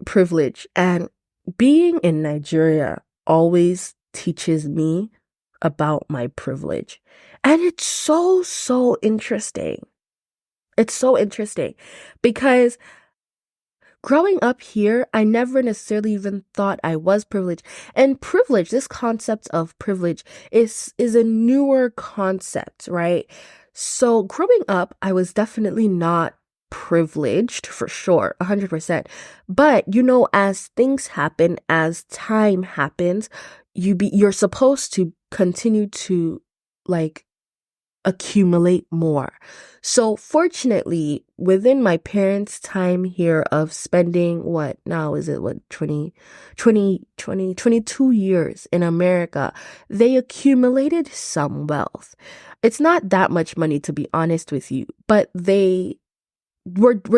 privilege. And being in Nigeria always teaches me about my privilege. And it's so, so interesting. It's so interesting because growing up here, I never necessarily even thought I was privileged. And privilege, this concept of privilege is a newer concept, right? So growing up, I was definitely not privileged for sure, 100%. But as things happen, as time happens, you're supposed to continue to like accumulate more. So fortunately, within my parents' time here of spending 22 years in America, they accumulated some wealth. It's not that much money, to be honest with you, but we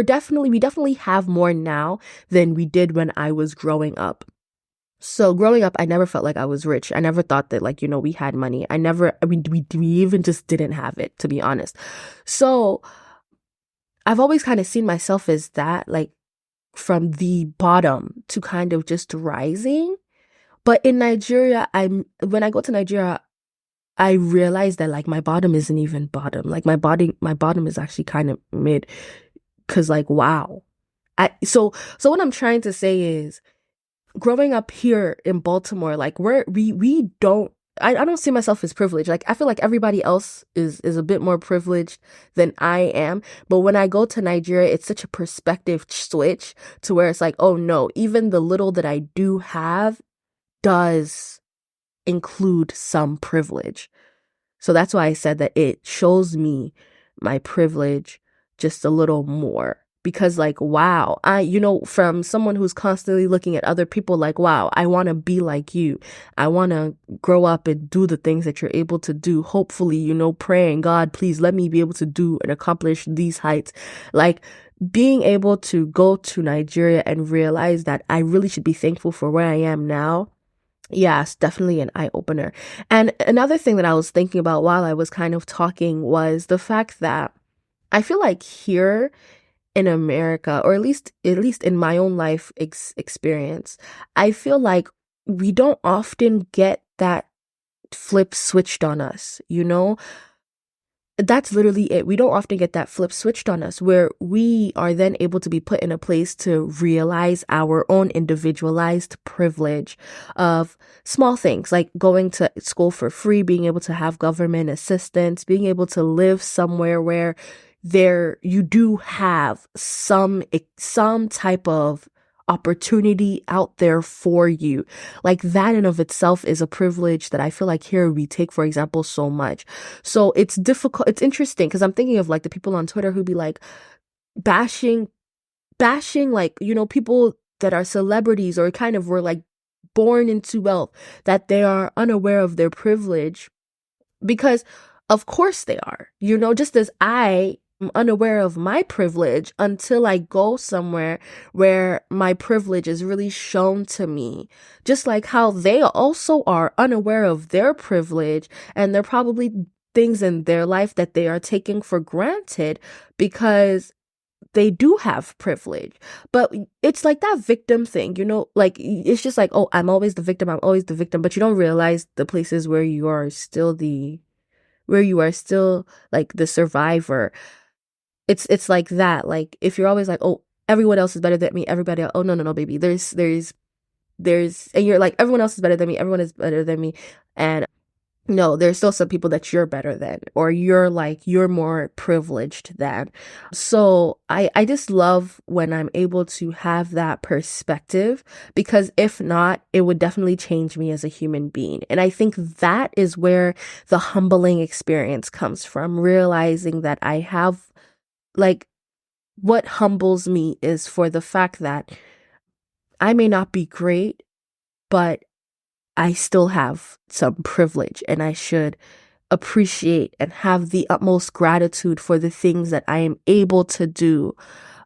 definitely have more now than we did when I was growing up. So growing up, I never felt like I was rich. I never thought that we had money. We even just didn't have it, to be honest. So I've always kind of seen myself as that, like from the bottom to kind of just rising. But in Nigeria, when I go to Nigeria, I realized that like my bottom isn't even bottom. Like my bottom is actually kind of mid. Cause like, wow. So what I'm trying to say is growing up here in Baltimore, like we don't I don't see myself as privileged. Like I feel like everybody else is a bit more privileged than I am. But when I go to Nigeria, it's such a perspective switch to where it's like, oh no, even the little that I do have does include some privilege. So that's why I said that it shows me my privilege just a little more. Because like, wow, from someone who's constantly looking at other people like, wow, I want to be like you. I want to grow up and do the things that you're able to do. Hopefully, praying, God, please let me be able to do and accomplish these heights. Like being able to go to Nigeria and realize that I really should be thankful for where I am now. Yeah, it's definitely an eye opener. And another thing that I was thinking about while I was kind of talking was the fact that I feel like here in America, or at least in my own life experience, I feel like we don't often get that flip switched on us, That's literally it. We don't often get that flip switched on us where we are then able to be put in a place to realize our own individualized privilege of small things like going to school for free, being able to have government assistance, being able to live somewhere where you do have some type of opportunity out there for you. Like that in of itself is a privilege that I feel like here we take for example so much. So it's difficult. It's interesting because I'm thinking of like the people on Twitter who be like bashing like, people that are celebrities or kind of were like born into wealth, that they are unaware of their privilege because of course they are, just as I am unaware of my privilege until I go somewhere where my privilege is really shown to me. Just like how they also are unaware of their privilege, and there are probably things in their life that they are taking for granted because they do have privilege. But it's like that victim thing, like it's just like, oh, I'm always the victim, but you don't realize the places where you are still like the survivor. It's like that. Like if you're always like, oh, everyone else is better than me, everybody else, oh no, baby, there's and you're like, everyone else is better than me, everyone is better than me, and no, there's still some people that you're better than, or you're more privileged than. So I just love when I'm able to have that perspective, because if not, it would definitely change me as a human being. And I think that is where the humbling experience comes from, realizing that I have, like, what humbles me is for the fact that I may not be great, but I still have some privilege, and I should appreciate and have the utmost gratitude for the things that I am able to do,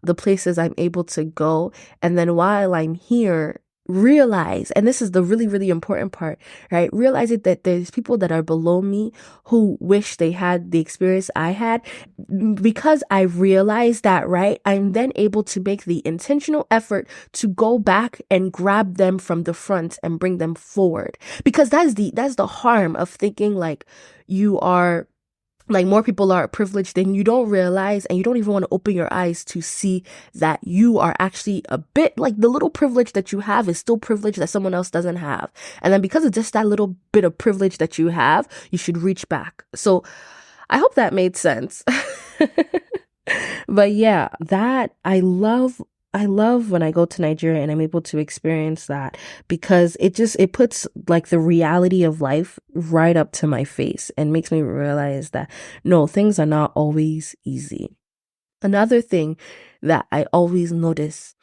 the places I'm able to go. And then while I'm here, realize, and this is the really, really important part, right? Realizing that there's people that are below me who wish they had the experience I had. Because I realize that, right, I'm then able to make the intentional effort to go back and grab them from the front and bring them forward. Because that's the harm of thinking like you are, like, more people are privileged than you. Don't realize, and you don't even want to open your eyes to see that you are actually a bit like the little privilege that you have is still privilege that someone else doesn't have. And then because of just that little bit of privilege that you have, you should reach back. So I hope that made sense. But yeah, that I love when I go to Nigeria and I'm able to experience that, because it puts like the reality of life right up to my face and makes me realize that no, things are not always easy. Another thing that I always notice,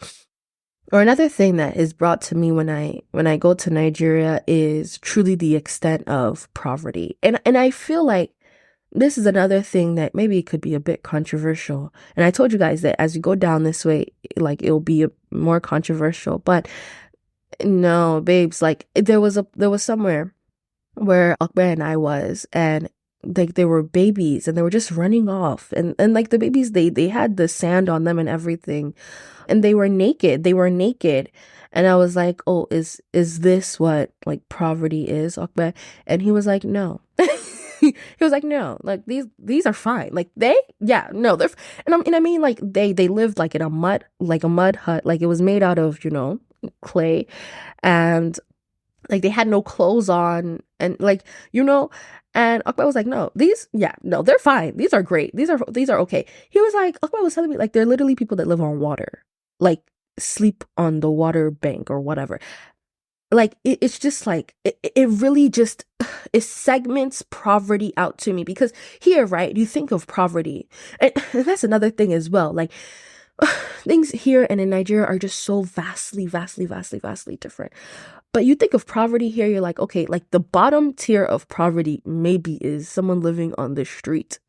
or another thing that is brought to me when I go to Nigeria, is truly the extent of poverty. And I feel like this is another thing that maybe could be a bit controversial. And I told you guys that as you go down this way, like it'll be more controversial. But no, babes, like there was somewhere where Akbar and I was, and like there were babies and they were just running off, and like the babies, they had the sand on them and everything, and they were naked. And I was like, oh, is this what like poverty is, Akbar? And he was like, no. He was like, no, like these are fine. Like yeah, no, and I mean, like they lived like in a mud hut, like it was made out of, clay, and like they had no clothes on, and like, and Akbar was like, no, yeah, no, they're fine. These are great. These are okay. He was like, Akbar was telling me, like, they're literally people that live on water, like sleep on the water bank or whatever. Like it's just like it really just it segments poverty out to me, because here, right, you think of poverty, and that's another thing as well, like things here and in Nigeria are just so vastly different. But you think of poverty here, you're like, okay, like the bottom tier of poverty maybe is someone living on the street.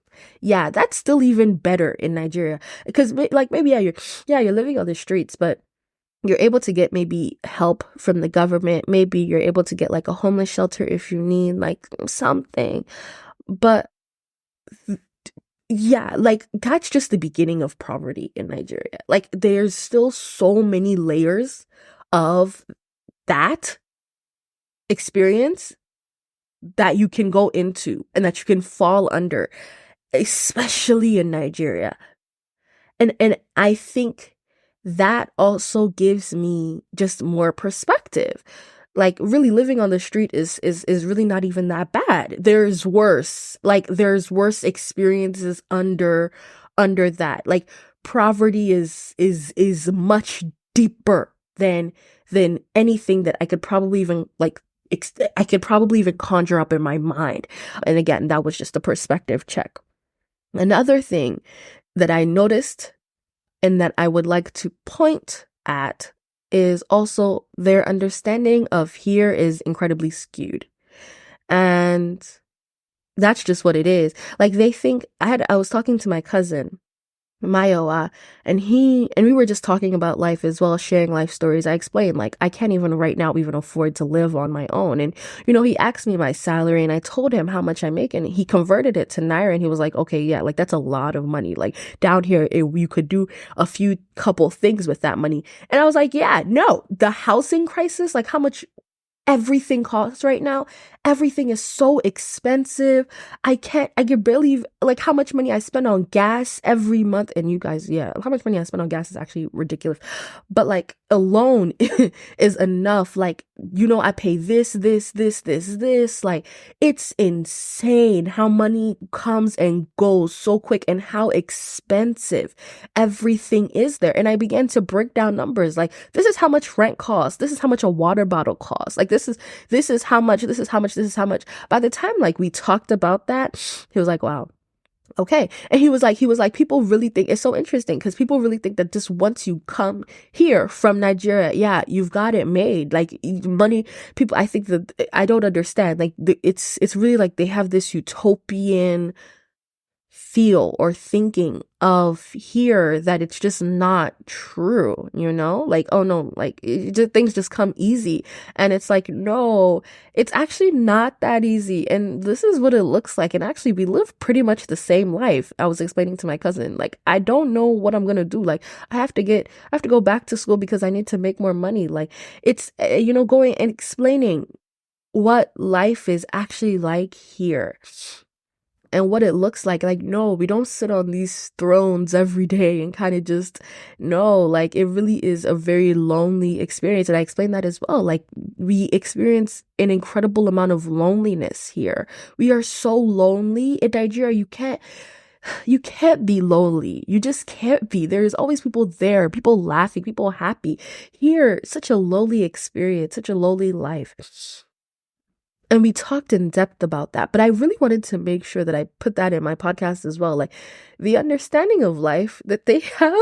Yeah, that's still even better in Nigeria, because like maybe you're living on the streets, but you're able to get maybe help from the government. Maybe you're able to get like a homeless shelter if you need like something. But yeah, like that's just the beginning of poverty in Nigeria. Like there's still so many layers of that experience that you can go into and that you can fall under, especially in Nigeria. And I think that also gives me just more perspective. Like really living on the street is really not even that bad. There's worse. Like there's worse experiences under that. Like poverty is much deeper than anything that I could probably even like I could probably even conjure up in my mind. And again, that was just a perspective check. Another thing that I noticed and that I would like to point at is also their understanding of here is incredibly skewed. And that's just what it is. Like they think I was talking to my cousin Mayowa, and we were just talking about life as well, sharing life stories. I explained, like, I can't even right now even afford to live on my own. And, he asked me my salary, and I told him how much I make, and he converted it to Naira, and he was like, okay, yeah, like, that's a lot of money. Like, down here, you could do a few couple things with that money. And I was like, yeah, no, the housing crisis, like, how much everything costs right now. Everything is so expensive. I can barely, like, how much money I spend on gas every month. And you guys, yeah, how much money I spend on gas is actually ridiculous. But like alone is enough. Like, I pay this. Like, it's insane how money comes and goes so quick and how expensive everything is there. And I began to break down numbers. Like, this is how much rent costs. This is how much a water bottle costs. Like, this is how much. By the time like we talked about that, he was like, wow. Okay. And he was like, people really think it's so interesting because people really think that just once you come here from Nigeria, yeah, you've got it made. Like money, people, I think that I don't understand. Like it's really like they have this utopian feel or thinking of here that it's just not true, like, oh no, like things just come easy. And it's like, no, it's actually not that easy. And this is what it looks like. And actually we live pretty much the same life. I was explaining to my cousin, like, I don't know what I'm gonna do. Like I have to go back to school because I need to make more money. Like it's, going and explaining what life is actually like here and what it looks like. Like, no, we don't sit on these thrones every day and kind of just, no, like it really is a very lonely experience. And I explained that as well. Like we experience an incredible amount of loneliness here. We are so lonely in Nigeria. You can't be lonely. You just can't be. There's always people there, people laughing, people happy. Here, such a lonely experience, such a lonely life. And we talked in depth about that, but I really wanted to make sure that I put that in my podcast as well. Like the understanding of life that they have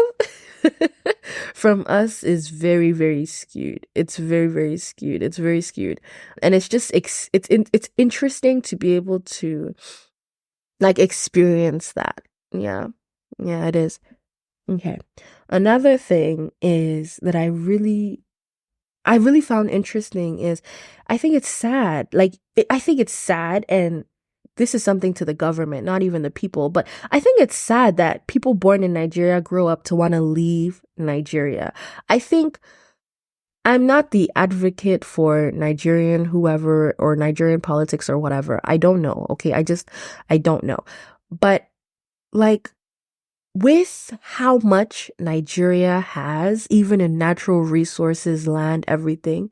from us is very, very skewed. It's very, very skewed. It's very skewed. And it's just, it's interesting to be able to like experience that. Yeah. Yeah, it is. Okay. Another thing is that I really found interesting is I think it's sad. Like, I think it's sad, and this is something to the government, not even the people, but I think it's sad that people born in Nigeria grow up to want to leave Nigeria. I think I'm not the advocate for Nigerian whoever or Nigerian politics or whatever. I don't know. Okay. I don't know. But like, with how much Nigeria has, even in natural resources, land, everything,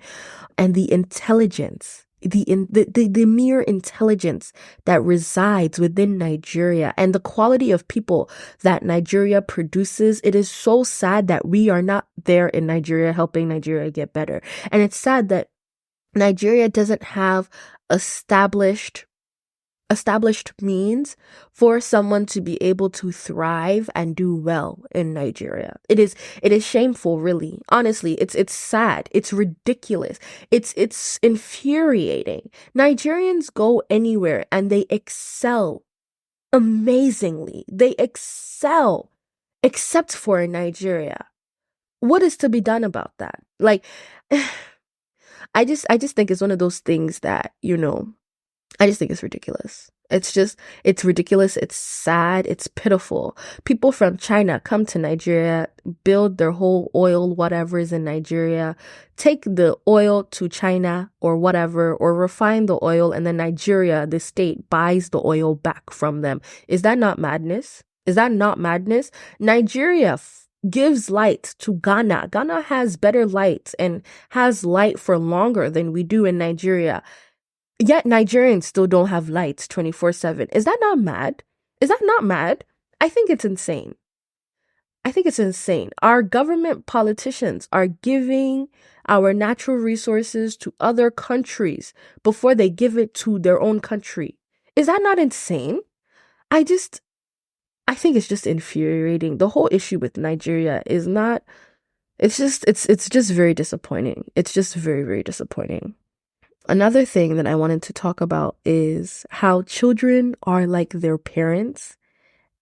and the intelligence, the mere intelligence that resides within Nigeria and the quality of people that Nigeria produces, it is so sad that we are not there in Nigeria helping Nigeria get better. And it's sad that Nigeria doesn't have established means for someone to be able to thrive and do well in Nigeria. It is shameful, really. Honestly, it's sad. It's ridiculous. It's infuriating. Nigerians go anywhere and they excel amazingly. They excel except for in Nigeria. What is to be done about that? Like I just think it's one of those things that, I just think it's ridiculous. It's ridiculous. It's sad. It's pitiful. People from China come to Nigeria, build their whole oil, whatever is in Nigeria, take the oil to China or whatever, or refine the oil, and then Nigeria, the state, buys the oil back from them. Is that not madness? Is that not madness? Nigeria gives light to Ghana. Ghana has better light and has light for longer than we do in Nigeria. Yet Nigerians still don't have lights 24/7. Is that not mad? Is that not mad? I think it's insane. I think it's insane. Our government politicians are giving our natural resources to other countries before they give it to their own country. Is that not insane? I think it's just infuriating. The whole issue with Nigeria is not, it's just very disappointing. It's just very, very disappointing. Another thing that I wanted to talk about is how children are like their parents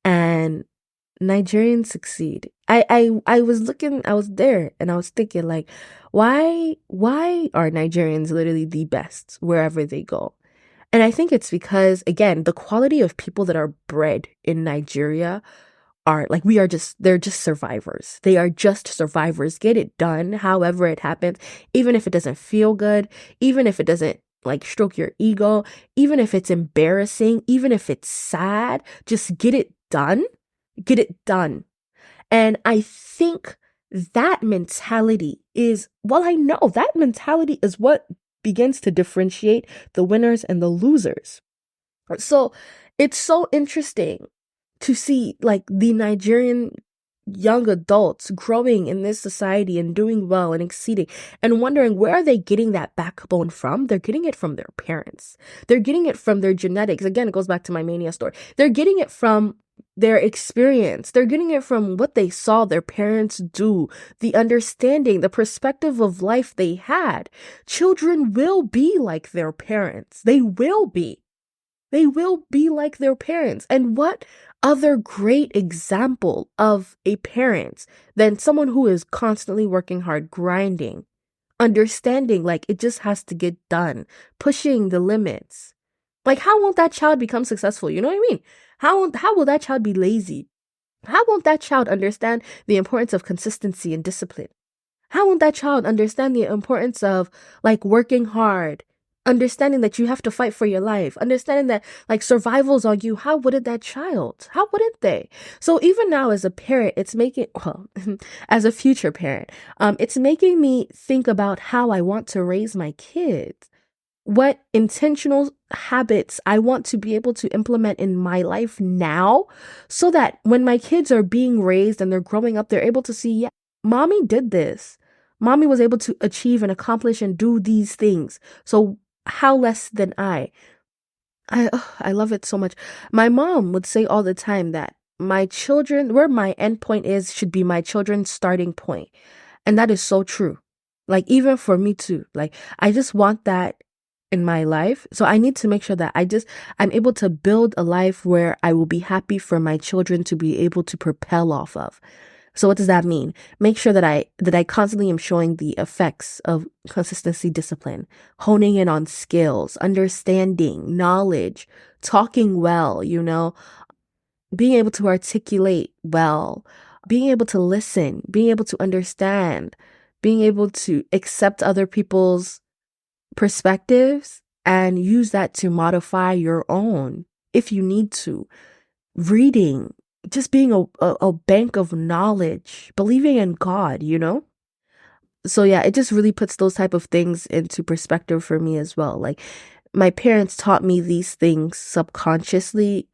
and Nigerians succeed. I was there and I was thinking like, why are Nigerians literally the best wherever they go? And I think it's because, again, the quality of people that are bred in Nigeria are like, they're just survivors. They are just survivors. Get it done however it happens, even if it doesn't feel good, even if it doesn't like stroke your ego, even if it's embarrassing, even if it's sad, just get it done. Get it done. And I think that mentality I know that mentality is what begins to differentiate the winners and the losers. So it's so interesting to see like the Nigerian young adults growing in this society and doing well and exceeding and wondering, where are they getting that backbone from? They're getting it from their parents. They're getting it from their genetics. Again, it goes back to my mania story. They're getting it from their experience. They're getting it from what they saw their parents do, the understanding, the perspective of life they had. Children will be like their parents. They will be. They will be like their parents. And what other great example of a parent than someone who is constantly working hard, grinding, understanding like it just has to get done, pushing the limits. Like, how won't that child become successful? You know what I mean? How will that child be lazy? How won't that child understand the importance of consistency and discipline? How won't that child understand the importance of like working hard, understanding that you have to fight for your life, understanding that like survival's on you? How wouldn't that child? How wouldn't they? So even now as a parent, it's making, well, as a future parent, it's making me think about how I want to raise my kids. What intentional habits I want to be able to implement in my life now so that when my kids are being raised and they're growing up, they're able to see, yeah, mommy did this. Mommy was able to achieve and accomplish and do these things. So how less than I? I love it so much. My mom would say all the time that my children, where my end point is, should be my children's starting point. And that is so true. Like, even for me too. Like, I just want that in my life. So I need to make sure that I'm able to build a life where I will be happy for my children to be able to propel off of. So what does that mean? Make sure that I constantly am showing the effects of consistency, discipline, honing in on skills, understanding, knowledge, talking well, being able to articulate well, being able to listen, being able to understand, being able to accept other people's perspectives and use that to modify your own if you need to. Reading, just being a bank of knowledge, believing in God, you know? So yeah, it just really puts those type of things into perspective for me as well. Like my parents taught me these things subconsciously,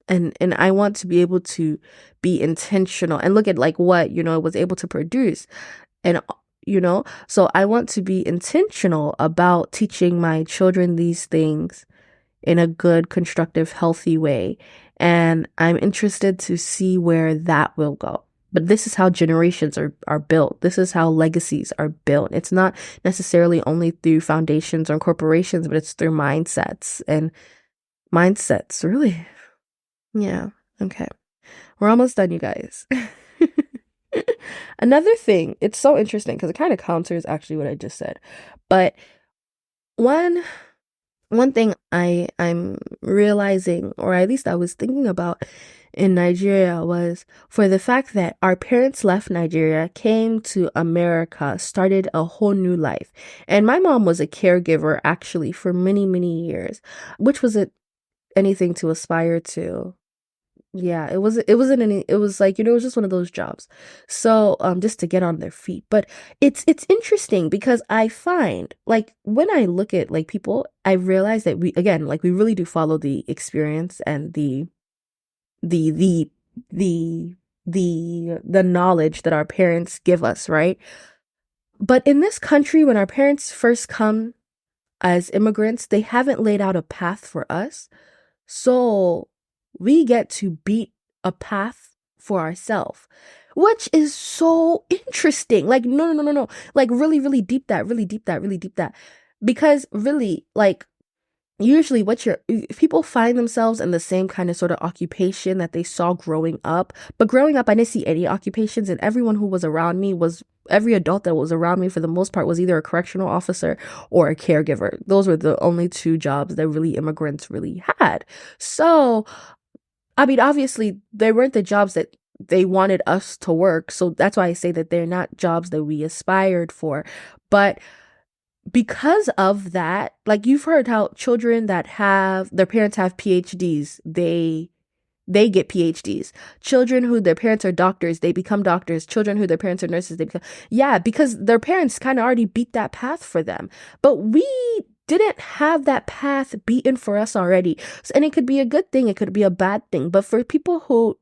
and I want to be able to be intentional and look at like what, it was able to produce. And so I want to be intentional about teaching my children these things in a good, constructive, healthy way. And I'm interested to see where that will go. But this is how generations are built. This is how legacies are built. It's not necessarily only through foundations or corporations, but it's through mindsets and mindsets, really. Yeah. Okay. We're almost done, you guys. Another thing, it's so interesting because it kind of counters actually what I just said. But one thing I'm realizing, or at least I was thinking about in Nigeria, was for the fact that our parents left Nigeria, came to America, started a whole new life. And my mom was a caregiver actually for many, many years, which wasn't anything to aspire to. Yeah, it was like, it was just one of those jobs. So, just to get on their feet. But it's interesting because I find like when I look at like people, I realize that we really do follow the experience and the the the the knowledge that our parents give us, right? But in this country, when our parents first come as immigrants, they haven't laid out a path for us. So we get to beat a path for ourselves, which is so interesting. Like, no, no, no, no, no. Like, really, really deep that, really deep that, really deep that. Because really, like, usually if people find themselves in the same kind of sort of occupation that they saw growing up. But growing up, I didn't see any occupations, and everyone who was around me every adult that was around me for the most part was either a correctional officer or a caregiver. Those were the only two jobs that really immigrants really had. So, I mean, obviously they weren't the jobs that they wanted us to work. So that's why I say that they're not jobs that we aspired for. But because of that, like you've heard how children that have their parents have PhDs, they get PhDs. Children who their parents are doctors, they become doctors. Children who their parents are nurses, they become, yeah, because their parents kind of already beat that path for them. But we didn't have that path beaten for us already. And it could be a good thing, it could be a bad thing. But for people who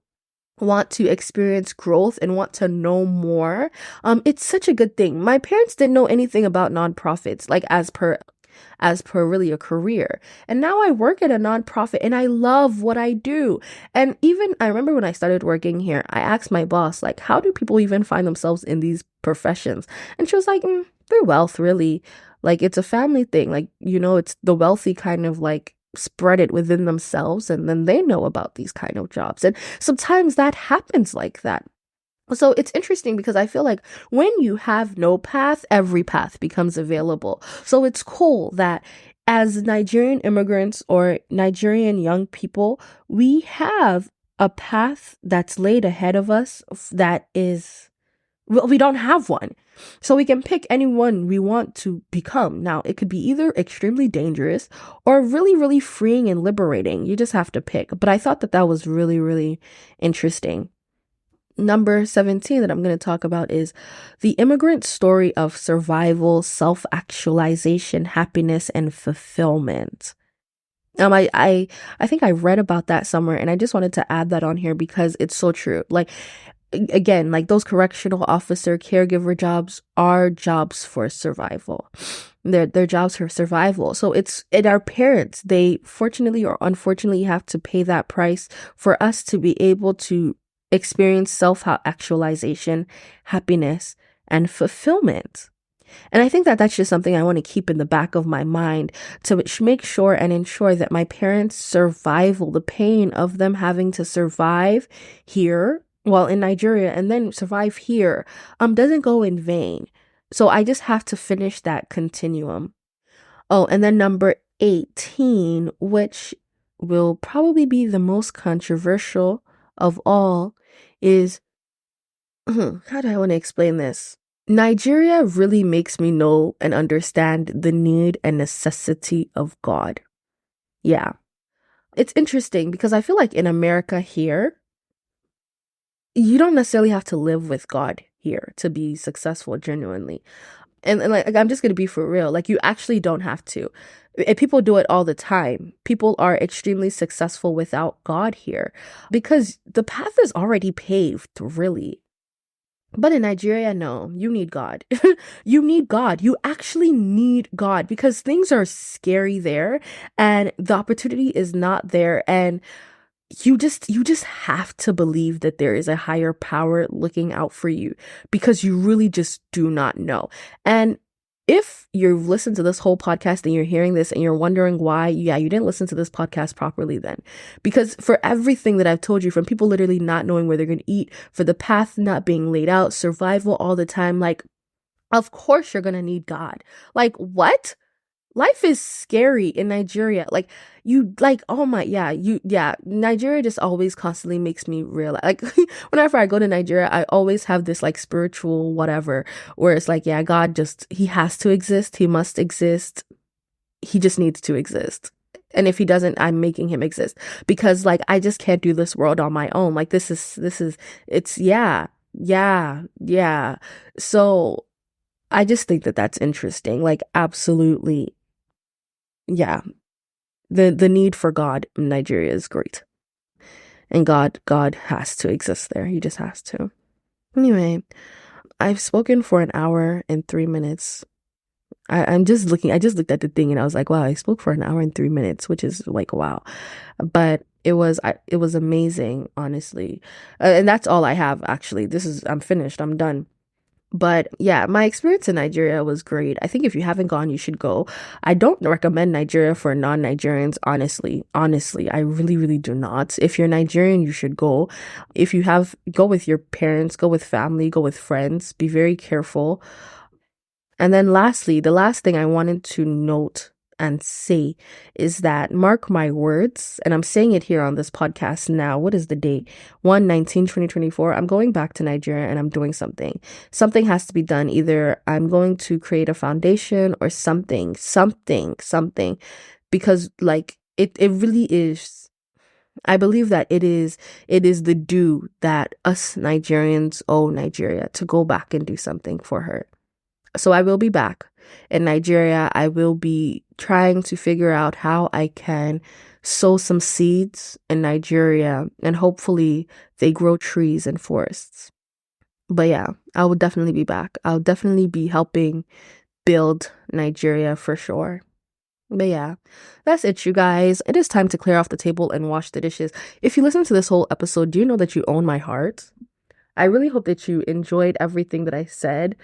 want to experience growth and want to know more, it's such a good thing. My parents didn't know anything about nonprofits, like as per really a career. And now I work at a nonprofit and I love what I do. And even I remember when I started working here, I asked my boss, like, how do people even find themselves in these professions? And she was like, through wealth, really. Like, it's a family thing. Like, it's the wealthy kind of like spread it within themselves, and then they know about these kind of jobs. And sometimes that happens like that. So it's interesting because I feel like when you have no path, every path becomes available. So it's cool that as Nigerian immigrants or Nigerian young people, we have a path that's laid ahead of us that is, well, we don't have one. So we can pick anyone we want to become. Now, it could be either extremely dangerous or really, really freeing and liberating. You just have to pick. But I thought that was really, really interesting. Number 17 that I'm going to talk about is the immigrant story of survival, self-actualization, happiness, and fulfillment. I think I read about that somewhere, and I just wanted to add that on here because it's so true. Like, again, like those correctional officer, caregiver jobs are jobs for survival. They're jobs for survival. So our parents, they fortunately or unfortunately have to pay that price for us to be able to experience self-actualization, happiness, and fulfillment. And I think that that's just something I want to keep in the back of my mind to make sure and ensure that my parents' survival, the pain of them having to survive here, well, in Nigeria, and then survive here, doesn't go in vain. So I just have to finish that continuum. Oh, and then number 18, which will probably be the most controversial of all, is how do I want to explain this? Nigeria really makes me know and understand the need and necessity of God. Yeah. It's interesting because I feel like in America here, you don't necessarily have to live with God here to be successful genuinely. And like I'm just gonna be for real. Like you actually don't have to. And people do it all the time. People are extremely successful without God here because the path is already paved, really. But in Nigeria, no, you need God. You need God. You actually need God because things are scary there and the opportunity is not there. And you just have to believe that there is a higher power looking out for you because you really just do not know. And if you've listened to this whole podcast and you're hearing this and you're wondering why, yeah, you didn't listen to this podcast properly then. Because for everything that I've told you, from people literally not knowing where they're going to eat, for the path not being laid out, survival all the time, like, of course you're going to need God. Like, what? Life is scary in Nigeria. Like oh my, yeah, Nigeria just always constantly makes me realize, like, whenever I go to Nigeria, I always have this like spiritual whatever, where it's like, yeah, God he has to exist. He must exist. He just needs to exist. And if he doesn't, I'm making him exist because like, I just can't do this world on my own. Like it's yeah. So I just think that that's interesting. Like, absolutely. Yeah, the need for God in Nigeria is great. And God has to exist there. He just has to. Anyway, I've spoken for an hour and 3 minutes. I just looked at the thing and I was like, wow, I spoke for an hour and 3 minutes, which is like, wow. But it was amazing, honestly. And that's all I have, actually. I'm finished. I'm done. But yeah, my experience in Nigeria was great. I think if you haven't gone, you should go. I don't recommend Nigeria for non-Nigerians, honestly. Honestly, I really, really do not. If you're Nigerian, you should go. If you go with your parents, go with family, go with friends. Be very careful. And then lastly, the last thing I wanted to note and say is that, mark my words, and I'm saying it here on this podcast now. What is the date? 1/19/2024. I'm going back to Nigeria and I'm doing something. Something has to be done. Either I'm going to create a foundation or something, because like it really is. I believe that it is the due that us Nigerians owe Nigeria, to go back and do something for her. So I will be back in Nigeria. I will be trying to figure out how I can sow some seeds in Nigeria and hopefully they grow trees and forests. But yeah, I will definitely be back. I'll definitely be helping build Nigeria for sure. But yeah, that's it, you guys. It is time to clear off the table and wash the dishes. If you listen to this whole episode, do you know that you own my heart? I really hope that you enjoyed everything that I said.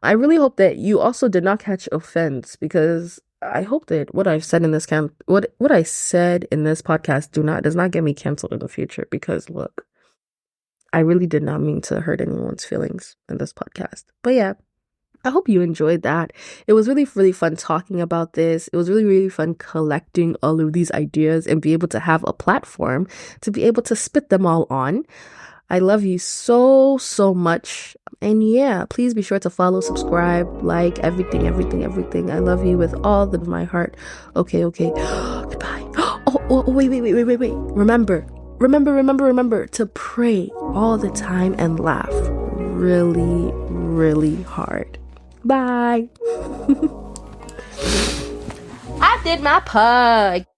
I really hope that you also did not catch offense, because I hope that what I've said in this what I said in this podcast does not get me canceled in the future, because look, I really did not mean to hurt anyone's feelings in this podcast. But yeah, I hope you enjoyed that. It was really, really fun talking about this. It was really, really fun collecting all of these ideas and be able to have a platform to be able to spit them all on. I love you so, so much. And yeah, please be sure to follow, subscribe, like, everything. I love you with all of my heart. Okay. Goodbye. Oh, wait. Remember to pray all the time and laugh really, really hard. Bye. I did my part.